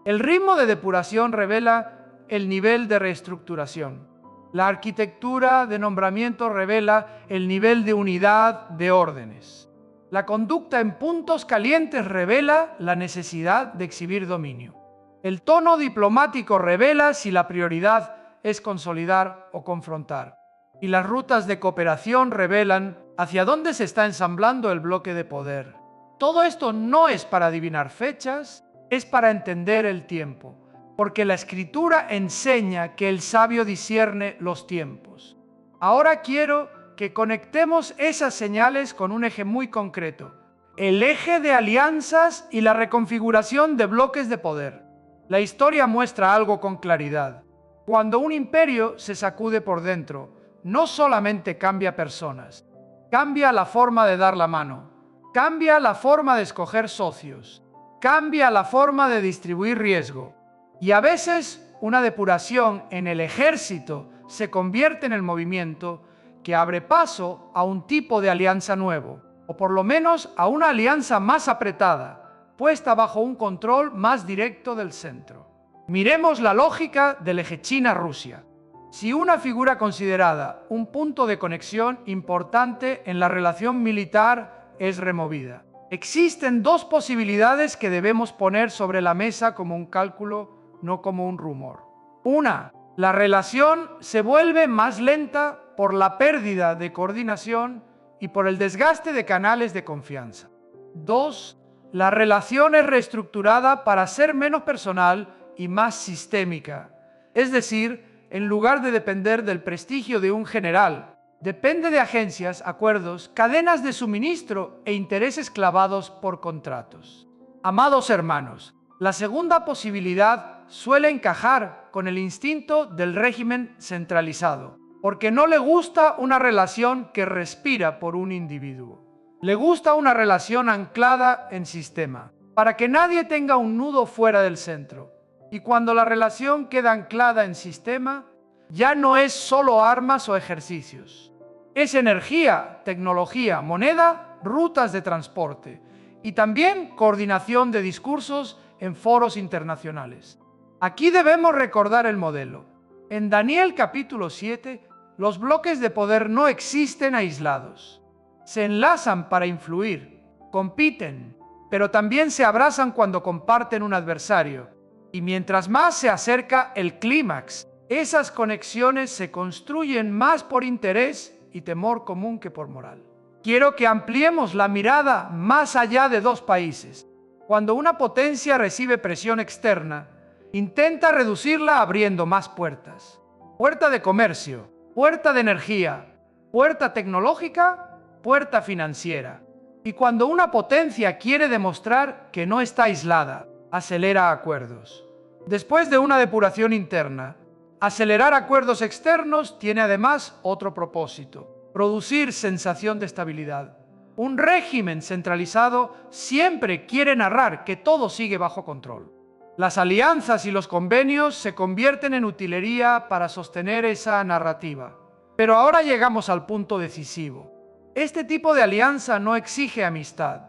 [SPEAKER 1] El ritmo de depuración revela el nivel de reestructuración. La arquitectura de nombramiento revela el nivel de unidad de órdenes. La conducta en puntos calientes revela la necesidad de exhibir dominio. El tono diplomático revela si la prioridad es consolidar o confrontar. Y las rutas de cooperación revelan hacia dónde se está ensamblando el bloque de poder. Todo esto no es para adivinar fechas, es para entender el tiempo, porque la Escritura enseña que el sabio discierne los tiempos. Ahora quiero que conectemos esas señales con un eje muy concreto, el eje de alianzas y la reconfiguración de bloques de poder. La historia muestra algo con claridad. Cuando un imperio se sacude por dentro, no solamente cambia personas, cambia la forma de dar la mano, cambia la forma de escoger socios, cambia la forma de distribuir riesgo. Y a veces una depuración en el ejército se convierte en el movimiento que abre paso a un tipo de alianza nuevo, o por lo menos a una alianza más apretada, puesta bajo un control más directo del centro. Miremos la lógica del eje China-Rusia. Si una figura considerada un punto de conexión importante en la relación militar es removida, existen dos posibilidades que debemos poner sobre la mesa como un cálculo, no como un rumor. Una, la relación se vuelve más lenta por la pérdida de coordinación y por el desgaste de canales de confianza. Dos, la relación es reestructurada para ser menos personal y más sistémica. Es decir, en lugar de depender del prestigio de un general, Depende de agencias, acuerdos, cadenas de suministro e intereses clavados por contratos. Amados hermanos, la segunda posibilidad suele encajar con el instinto del régimen centralizado, porque no le gusta una relación que respira por un individuo. Le gusta una relación anclada en sistema, para que nadie tenga un nudo fuera del centro. Y cuando la relación queda anclada en sistema, ya no es solo armas o ejercicios. Es energía, tecnología, moneda, rutas de transporte y también coordinación de discursos en foros internacionales. Aquí debemos recordar el modelo. En Daniel capítulo 7, los bloques de poder no existen aislados. Se enlazan para influir, compiten, pero también se abrazan cuando comparten un adversario. Y mientras más se acerca el clímax, esas conexiones se construyen más por interés y temor común que por moral. Quiero que ampliemos la mirada más allá de dos países. Cuando una potencia recibe presión externa, intenta reducirla abriendo más puertas. Puerta de comercio, puerta de energía, puerta tecnológica, puerta financiera. Y cuando una potencia quiere demostrar que no está aislada, acelera acuerdos. Después de una depuración interna, acelerar acuerdos externos tiene además otro propósito: producir sensación de estabilidad. Un régimen centralizado siempre quiere narrar que todo sigue bajo control. Las alianzas y los convenios se convierten en utilería para sostener esa narrativa. Pero ahora llegamos al punto decisivo. Este tipo de alianza no exige amistad,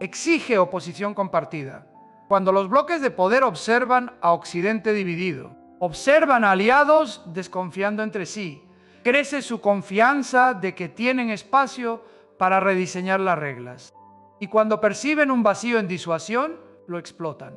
[SPEAKER 1] exige oposición compartida. Cuando los bloques de poder observan a Occidente dividido, observan a aliados desconfiando entre sí, crece su confianza de que tienen espacio para rediseñar las reglas. Y cuando perciben un vacío en disuasión, lo explotan.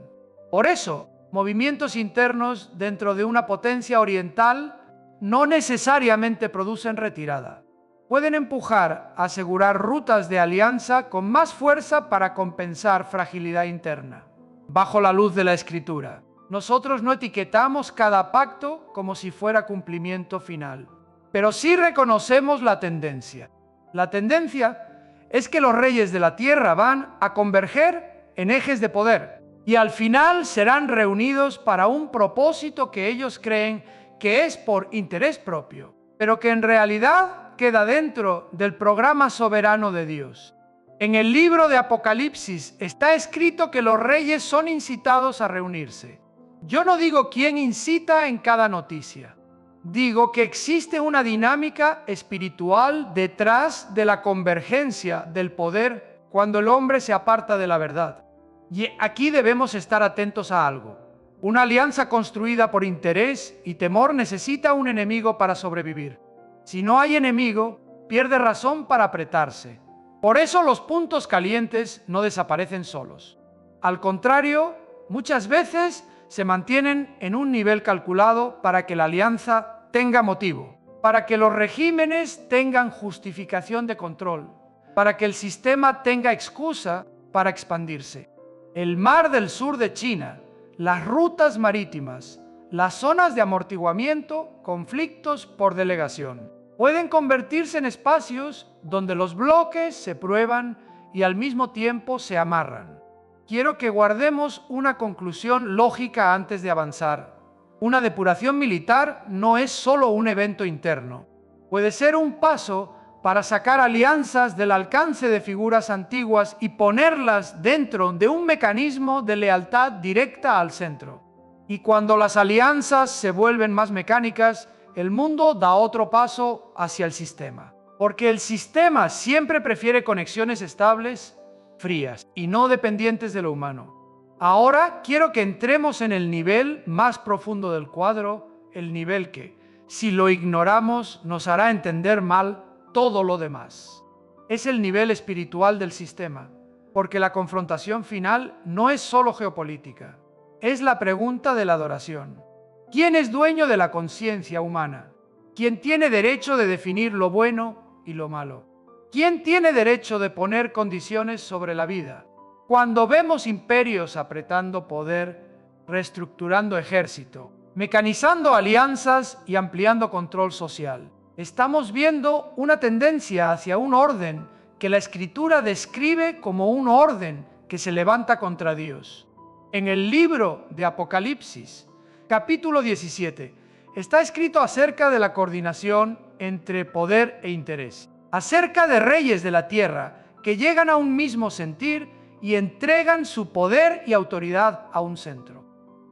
[SPEAKER 1] Por eso, movimientos internos dentro de una potencia oriental no necesariamente producen retirada. Pueden empujar a asegurar rutas de alianza con más fuerza para compensar fragilidad interna. Bajo la luz de la Escritura, nosotros no etiquetamos cada pacto como si fuera cumplimiento final, pero sí reconocemos la tendencia. La tendencia es que los reyes de la tierra van a converger en ejes de poder y al final serán reunidos para un propósito que ellos creen que es por interés propio, pero que en realidad queda dentro del programa soberano de Dios. En el libro de Apocalipsis está escrito que los reyes son incitados a reunirse. Yo no digo quién incita en cada noticia. Digo que existe una dinámica espiritual detrás de la convergencia del poder cuando el hombre se aparta de la verdad. Y aquí debemos estar atentos a algo. Una alianza construida por interés y temor necesita un enemigo para sobrevivir. Si no hay enemigo, pierde razón para apretarse. Por eso los puntos calientes no desaparecen solos. Al contrario, muchas veces se mantienen en un nivel calculado para que la alianza tenga motivo, para que los regímenes tengan justificación de control, para que el sistema tenga excusa para expandirse. El mar del sur de China, las rutas marítimas, las zonas de amortiguamiento, conflictos por delegación, pueden convertirse en espacios donde los bloques se prueban y al mismo tiempo se amarran. Quiero que guardemos una conclusión lógica antes de avanzar. Una depuración militar no es solo un evento interno. Puede ser un paso para sacar alianzas del alcance de figuras antiguas y ponerlas dentro de un mecanismo de lealtad directa al centro. Y cuando las alianzas se vuelven más mecánicas, el mundo da otro paso hacia el sistema. Porque el sistema siempre prefiere conexiones estables, frías y no dependientes de lo humano. Ahora quiero que entremos en el nivel más profundo del cuadro, el nivel que, si lo ignoramos, nos hará entender mal todo lo demás. Es el nivel espiritual del sistema, porque la confrontación final no es solo geopolítica, es la pregunta de la adoración. ¿Quién es dueño de la conciencia humana? ¿Quién tiene derecho de definir lo bueno y lo malo? ¿Quién tiene derecho de poner condiciones sobre la vida? Cuando vemos imperios apretando poder, reestructurando ejército, mecanizando alianzas y ampliando control social, Estamos viendo una tendencia hacia un orden que la Escritura describe como un orden que se levanta contra Dios. En el libro de Apocalipsis, capítulo 17, está escrito acerca de la coordinación entre poder e interés, acerca de reyes de la tierra que llegan a un mismo sentir y entregan su poder y autoridad a un centro.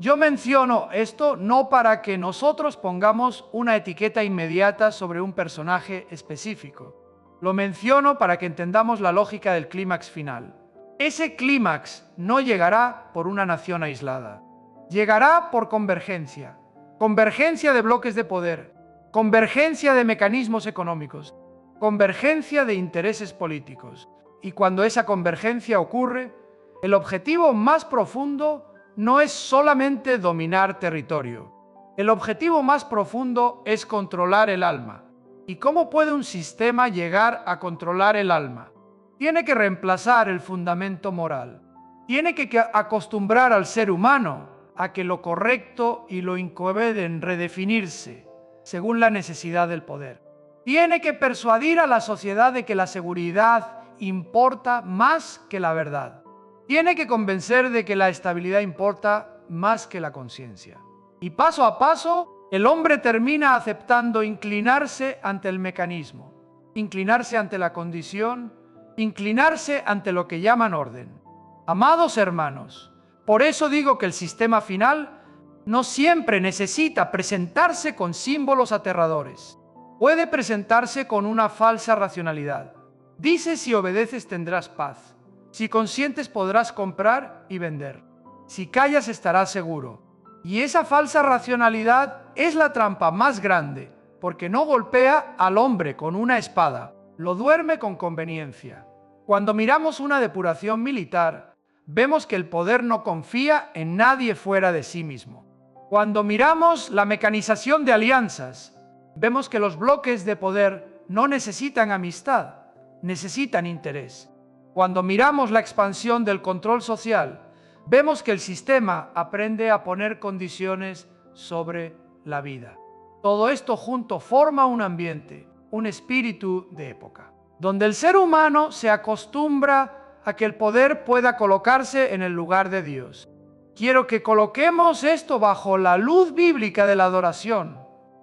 [SPEAKER 1] Yo menciono esto no para que nosotros pongamos una etiqueta inmediata sobre un personaje específico. Lo menciono para que entendamos la lógica del clímax final. Ese clímax no llegará por una nación aislada. Llegará por convergencia. Convergencia de bloques de poder. Convergencia de mecanismos económicos. Convergencia de intereses políticos. Y cuando esa convergencia ocurre, el objetivo más profundo no es solamente dominar territorio. El objetivo más profundo es controlar el alma. ¿Y cómo puede un sistema llegar a controlar el alma? Tiene que reemplazar el fundamento moral. Tiene que acostumbrar al ser humano a que lo correcto y lo incorrecto deben redefinirse según la necesidad del poder. Tiene que persuadir a la sociedad de que la seguridad importa más que la verdad. Tiene que convencer de que la estabilidad importa más que la conciencia. Y paso a paso, el hombre termina aceptando inclinarse ante el mecanismo, inclinarse ante la condición, inclinarse ante lo que llaman orden. Amados hermanos, por eso digo que el sistema final no siempre necesita presentarse con símbolos aterradores. Puede presentarse con una falsa racionalidad. Dice: si obedeces tendrás paz. Si consientes podrás comprar y vender. Si callas estarás seguro. Y esa falsa racionalidad es la trampa más grande, porque no golpea al hombre con una espada, lo duerme con conveniencia. Cuando miramos una depuración militar, vemos que el poder no confía en nadie fuera de sí mismo. Cuando miramos la mecanización de alianzas, vemos que los bloques de poder no necesitan amistad, necesitan interés. Cuando miramos la expansión del control social, vemos que el sistema aprende a poner condiciones sobre la vida. Todo esto junto forma un ambiente, un espíritu de época, donde el ser humano se acostumbra a que el poder pueda colocarse en el lugar de Dios. Quiero que coloquemos esto bajo la luz bíblica de la adoración.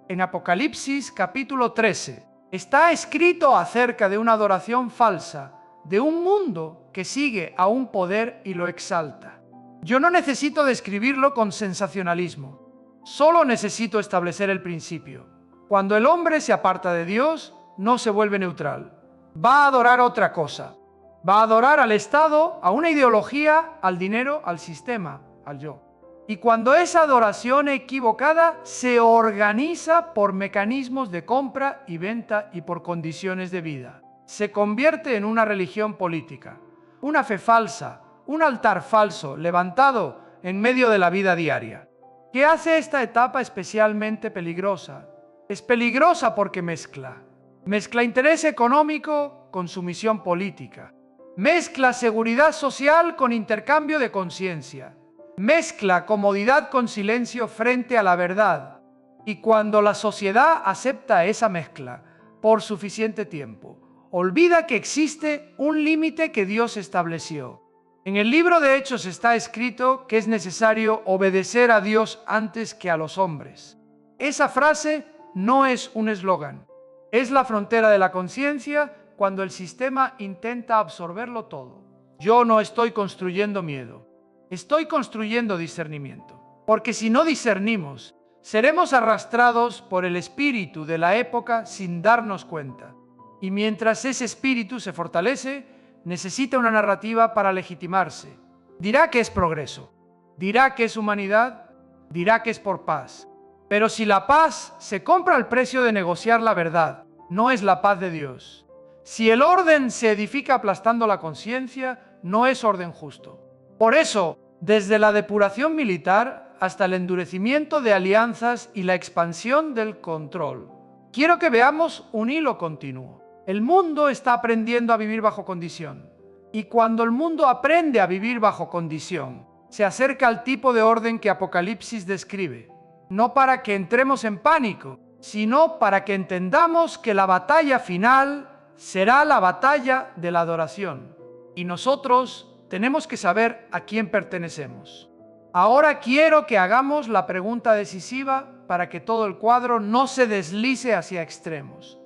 [SPEAKER 1] En Apocalipsis capítulo 13 está escrito acerca de una adoración falsa, de un mundo que sigue a un poder y lo exalta. Yo no necesito describirlo con sensacionalismo, solo necesito establecer el principio. Cuando el hombre se aparta de Dios, no se vuelve neutral. Va a adorar otra cosa. Va a adorar al Estado, a una ideología, al dinero, al sistema, al yo. Y cuando esa adoración equivocada se organiza por mecanismos de compra y venta y por condiciones de vida, se convierte en una religión política, una fe falsa, un altar falso levantado en medio de la vida diaria. ¿Qué hace esta etapa especialmente peligrosa? Es peligrosa porque mezcla interés económico con sumisión política, mezcla seguridad social con intercambio de conciencia, mezcla comodidad con silencio frente a la verdad. Y cuando la sociedad acepta esa mezcla por suficiente tiempo, olvida que existe un límite que Dios estableció. En el libro de Hechos está escrito que es necesario obedecer a Dios antes que a los hombres. Esa frase no es un eslogan, es la frontera de la conciencia cuando el sistema intenta absorberlo todo. Yo no estoy construyendo miedo, estoy construyendo discernimiento. Porque si no discernimos, seremos arrastrados por el espíritu de la época sin darnos cuenta. Y mientras ese espíritu se fortalece, necesita una narrativa para legitimarse. Dirá que es progreso, dirá que es humanidad, dirá que es por paz. Pero si la paz se compra al precio de negociar la verdad, no es la paz de Dios. Si el orden se edifica aplastando la conciencia, no es orden justo. Por eso, desde la depuración militar hasta el endurecimiento de alianzas y la expansión del control, quiero que veamos un hilo continuo. El mundo está aprendiendo a vivir bajo condición. Y cuando el mundo aprende a vivir bajo condición, se acerca al tipo de orden que Apocalipsis describe. No para que entremos en pánico, sino para que entendamos que la batalla final será la batalla de la adoración. Y nosotros tenemos que saber a quién pertenecemos. Ahora quiero que hagamos la pregunta decisiva para que todo el cuadro no se deslice hacia extremos.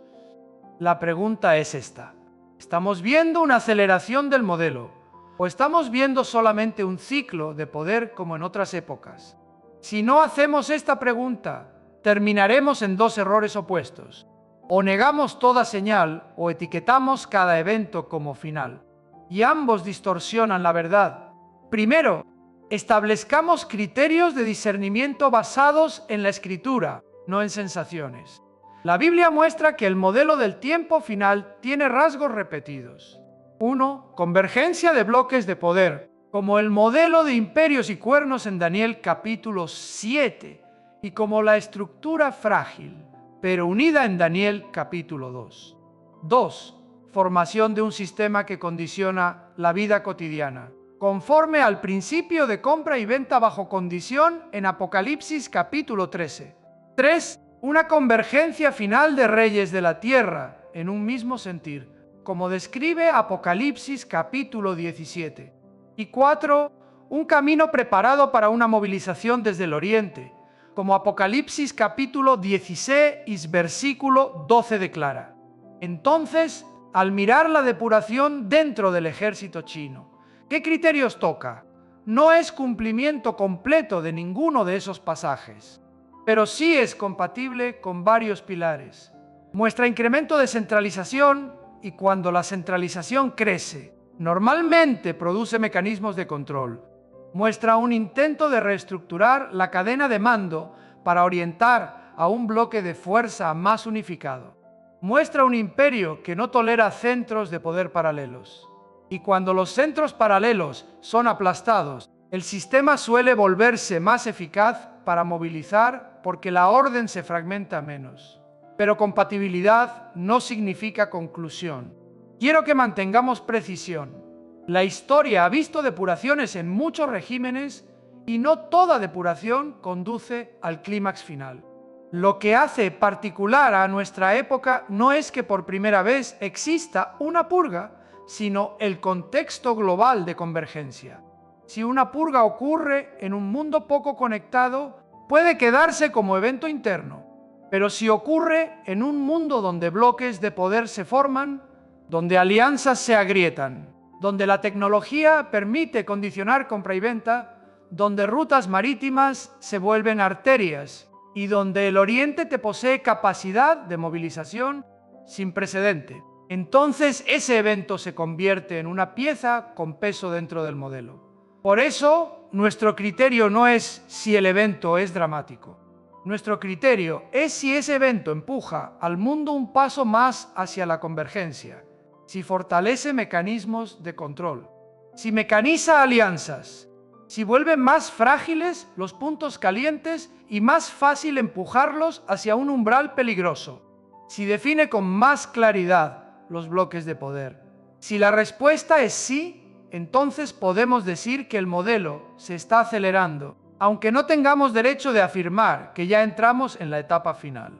[SPEAKER 1] La pregunta es esta: ¿estamos viendo una aceleración del modelo o estamos viendo solamente un ciclo de poder como en otras épocas? Si no hacemos esta pregunta, terminaremos en dos errores opuestos. O negamos toda señal o etiquetamos cada evento como final. Y ambos distorsionan la verdad. Primero, establezcamos criterios de discernimiento basados en la escritura, no en sensaciones. La Biblia muestra que el modelo del tiempo final tiene rasgos repetidos. 1. Convergencia de bloques de poder, como el modelo de imperios y cuernos en Daniel capítulo 7, y como la estructura frágil, pero unida en Daniel capítulo 2. 2. Formación de un sistema que condiciona la vida cotidiana, conforme al principio de compra y venta bajo condición en Apocalipsis capítulo 13. 3. Una convergencia final de reyes de la tierra en un mismo sentir, como describe Apocalipsis capítulo 17. Y 4. Un camino preparado para una movilización desde el oriente, como Apocalipsis capítulo 16 versículo 12 declara. Entonces, al mirar la depuración dentro del ejército chino, ¿qué criterios toca? No es cumplimiento completo de ninguno de esos pasajes, pero sí es compatible con varios pilares. Muestra incremento de centralización, y cuando la centralización crece, normalmente produce mecanismos de control. Muestra un intento de reestructurar la cadena de mando para orientar a un bloque de fuerza más unificado. Muestra un imperio que no tolera centros de poder paralelos. Y cuando los centros paralelos son aplastados, el sistema suele volverse más eficaz para movilizar porque la orden se fragmenta menos. Pero compatibilidad no significa conclusión. Quiero que mantengamos precisión. La historia ha visto depuraciones en muchos regímenes y no toda depuración conduce al clímax final. Lo que hace particular a nuestra época no es que por primera vez exista una purga, sino el contexto global de convergencia. Si una purga ocurre en un mundo poco conectado, puede quedarse como evento interno. Pero si ocurre en un mundo donde bloques de poder se forman, donde alianzas se agrietan, donde la tecnología permite condicionar compra y venta, donde rutas marítimas se vuelven arterias y donde el Oriente te posee capacidad de movilización sin precedente, entonces ese evento se convierte en una pieza con peso dentro del modelo. Por eso, nuestro criterio no es si el evento es dramático. Nuestro criterio es si ese evento empuja al mundo un paso más hacia la convergencia, si fortalece mecanismos de control, si mecaniza alianzas, si vuelve más frágiles los puntos calientes y más fácil empujarlos hacia un umbral peligroso, si define con más claridad los bloques de poder. Si la respuesta es sí, entonces podemos decir que el modelo se está acelerando, aunque no tengamos derecho de afirmar que ya entramos en la etapa final.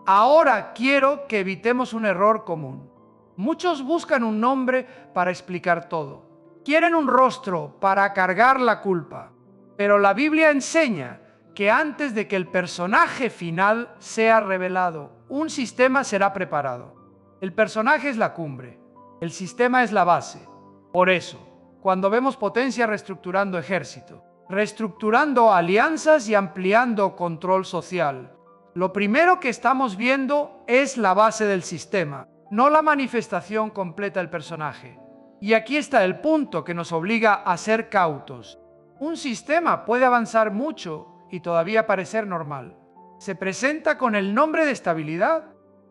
[SPEAKER 1] Ahora quiero que evitemos un error común. Muchos buscan un nombre para explicar todo. Quieren un rostro para cargar la culpa. Pero la Biblia enseña que antes de que el personaje final sea revelado, un sistema será preparado. El personaje es la cumbre, el sistema es la base. Por eso, cuando vemos potencia reestructurando ejército, reestructurando alianzas y ampliando control social, lo primero que estamos viendo es la base del sistema, no la manifestación completa del personaje. Y aquí está el punto que nos obliga a ser cautos. Un sistema puede avanzar mucho y todavía parecer normal. Se presenta con el nombre de estabilidad,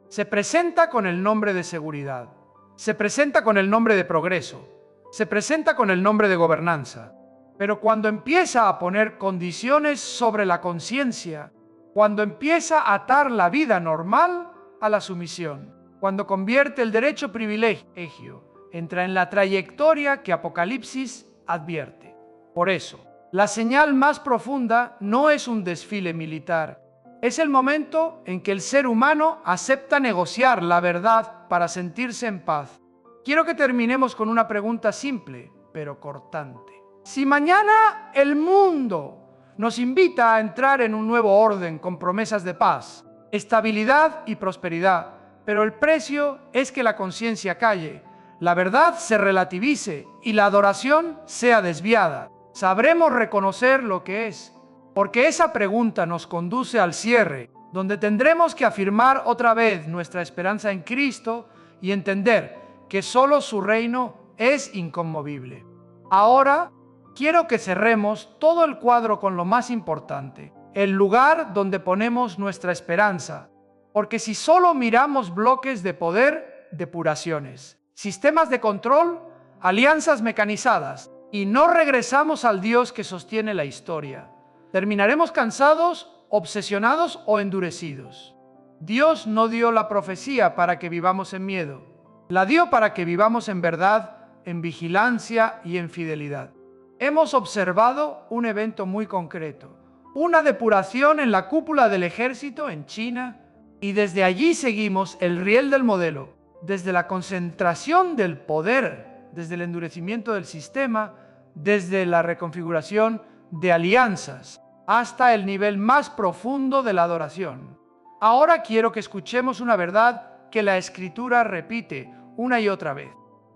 [SPEAKER 1] se presenta con el nombre de seguridad, se presenta con el nombre de progreso, se presenta con el nombre de gobernanza. Pero cuando empieza a poner condiciones sobre la conciencia, cuando empieza a atar la vida normal a la sumisión, cuando convierte el derecho privilegio, entra en la trayectoria que Apocalipsis advierte. Por eso, la señal más profunda no es un desfile militar, Es el momento en que el ser humano acepta negociar la verdad para sentirse en paz. Quiero que terminemos con una pregunta simple, pero cortante. Si mañana el mundo nos invita a entrar en un nuevo orden con promesas de paz, estabilidad y prosperidad, pero el precio es que la conciencia calle, la verdad se relativice y la adoración sea desviada, ¿sabremos reconocer lo que es? Porque esa pregunta nos conduce al cierre, donde tendremos que afirmar otra vez nuestra esperanza en Cristo y entender que solo su reino es inconmovible. Ahora, quiero que cerremos todo el cuadro con lo más importante, el lugar donde ponemos nuestra esperanza. Porque si solo miramos bloques de poder, depuraciones, sistemas de control, alianzas mecanizadas, y no regresamos al Dios que sostiene la historia, terminaremos cansados, obsesionados o endurecidos. Dios no dio la profecía para que vivamos en miedo, la dio para que vivamos en verdad, en vigilancia y en fidelidad. Hemos observado un evento muy concreto, una depuración en la cúpula del ejército en China, y desde allí seguimos el riel del modelo, desde la concentración del poder, desde el endurecimiento del sistema, desde la reconfiguración de alianzas, hasta el nivel más profundo de la adoración. Ahora quiero que escuchemos una verdad que la Escritura repite una y otra vez.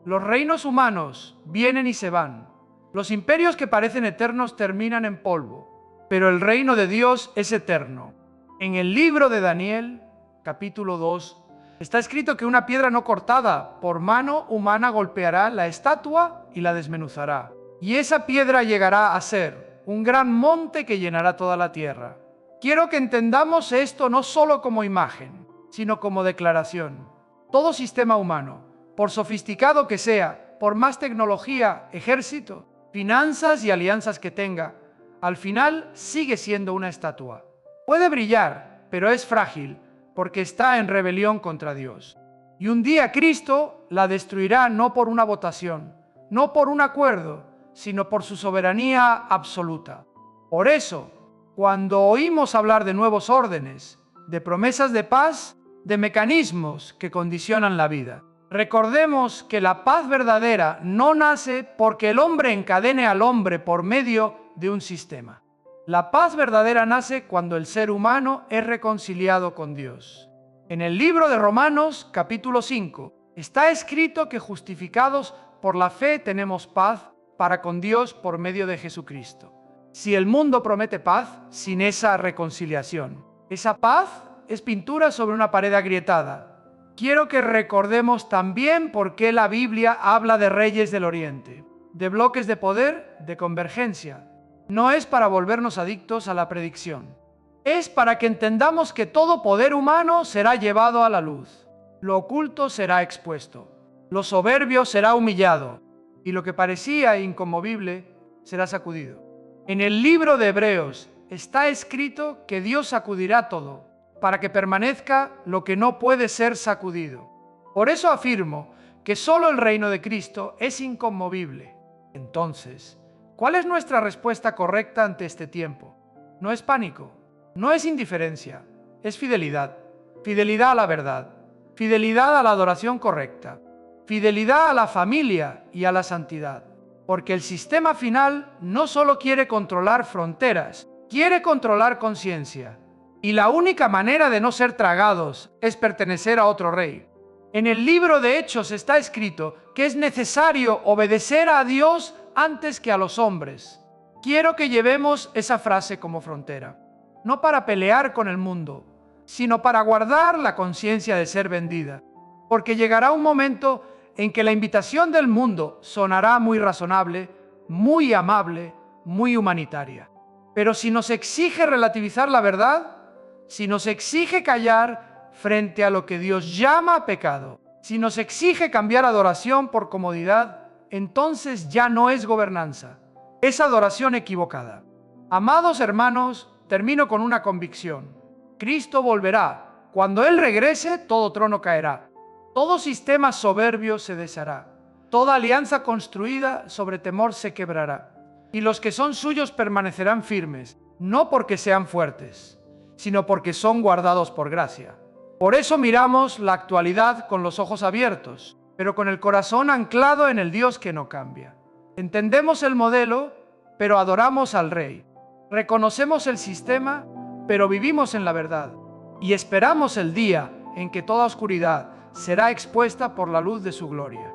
[SPEAKER 1] Los reinos humanos vienen y se van. Los imperios que parecen eternos terminan en polvo, pero el reino de Dios es eterno. En el libro de Daniel, capítulo 2, está escrito que una piedra no cortada por mano humana golpeará la estatua y la desmenuzará. Y esa piedra llegará a ser un gran monte que llenará toda la tierra. Quiero que entendamos esto no solo como imagen, sino como declaración. Todo sistema humano, por sofisticado que sea, por más tecnología, ejército, finanzas y alianzas que tenga, al final sigue siendo una estatua. Puede brillar, pero es frágil, porque está en rebelión contra Dios. Y un día Cristo la destruirá no por una votación, no por un acuerdo, sino por su soberanía absoluta. Por eso, cuando oímos hablar de nuevos órdenes, de promesas de paz, de mecanismos que condicionan la vida, recordemos que la paz verdadera no nace porque el hombre encadene al hombre por medio de un sistema. La paz verdadera nace cuando el ser humano es reconciliado con Dios. En el libro de Romanos, capítulo 5, está escrito que justificados por la fe tenemos paz para con Dios por medio de Jesucristo. Si el mundo promete paz sin esa reconciliación, esa paz es pintura sobre una pared agrietada. Quiero que recordemos también por qué la Biblia habla de reyes del Oriente, de bloques de poder, de convergencia. No es para volvernos adictos a la predicción. Es para que entendamos que todo poder humano será llevado a la luz. Lo oculto será expuesto. Lo soberbio será humillado. Y lo que parecía inconmovible será sacudido. En el libro de Hebreos está escrito que Dios sacudirá todo, para que permanezca lo que no puede ser sacudido. Por eso afirmo que solo el reino de Cristo es inconmovible. Entonces, ¿cuál es nuestra respuesta correcta ante este tiempo? No es pánico, no es indiferencia, es fidelidad. Fidelidad a la verdad, fidelidad a la adoración correcta, fidelidad a la familia y a la santidad. Porque el sistema final no solo quiere controlar fronteras, quiere controlar conciencia. Y la única manera de no ser tragados es pertenecer a otro rey. En el libro de Hechos está escrito que es necesario obedecer a Dios antes que a los hombres. Quiero que llevemos esa frase como frontera, no para pelear con el mundo, sino para guardar la conciencia de ser vendida. Porque llegará un momento en que la invitación del mundo sonará muy razonable, muy amable, muy humanitaria. Pero si nos exige relativizar la verdad, si nos exige callar frente a lo que Dios llama pecado, si nos exige cambiar adoración por comodidad, entonces ya no es gobernanza, es adoración equivocada. Amados hermanos, termino con una convicción. Cristo volverá. Cuando Él regrese, todo trono caerá. Todo sistema soberbio se deshará. Toda alianza construida sobre temor se quebrará. Y los que son suyos permanecerán firmes, no porque sean fuertes, sino porque son guardados por gracia. Por eso miramos la actualidad con los ojos abiertos, pero con el corazón anclado en el Dios que no cambia. Entendemos el modelo, pero adoramos al Rey. Reconocemos el sistema, pero vivimos en la verdad. Y esperamos el día en que toda oscuridad será expuesta por la luz de su gloria.